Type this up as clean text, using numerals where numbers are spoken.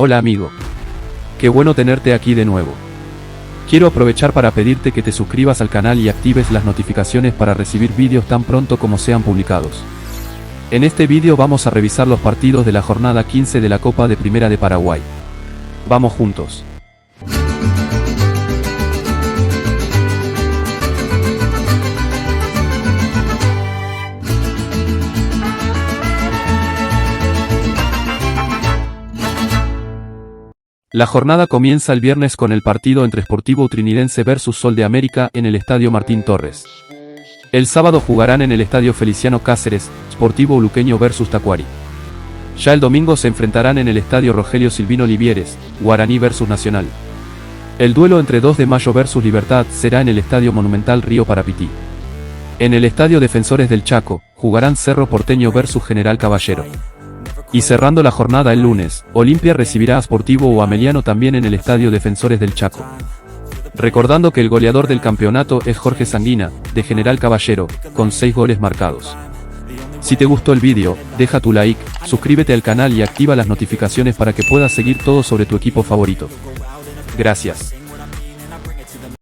Hola amigo. Qué bueno tenerte aquí de nuevo. Quiero aprovechar para pedirte que te suscribas al canal y actives las notificaciones para recibir vídeos tan pronto como sean publicados. En este vídeo vamos a revisar los partidos de la jornada 15 de la Copa de Primera de Paraguay. Vamos juntos. La jornada comienza el viernes con el partido entre Sportivo Trinidense vs Sol de América en el Estadio Martín Torres. El sábado jugarán en el Estadio Feliciano Cáceres, Sportivo Luqueño vs Tacuary. Ya el domingo se enfrentarán en el Estadio Rogelio Silvino Livieres, Guaraní vs Nacional. El duelo entre 2 de Mayo vs Libertad será en el Estadio Monumental Río Parapití. En el Estadio Defensores del Chaco, jugarán Cerro Porteño vs General Caballero. Y cerrando la jornada el lunes, Olimpia recibirá a Sportivo o Ameliano también en el Estadio Defensores del Chaco. Recordando que el goleador del campeonato es Jorge Sanguina, de General Caballero, con 6 goles marcados. Si te gustó el vídeo, deja tu like, suscríbete al canal y activa las notificaciones para que puedas seguir todo sobre tu equipo favorito. Gracias.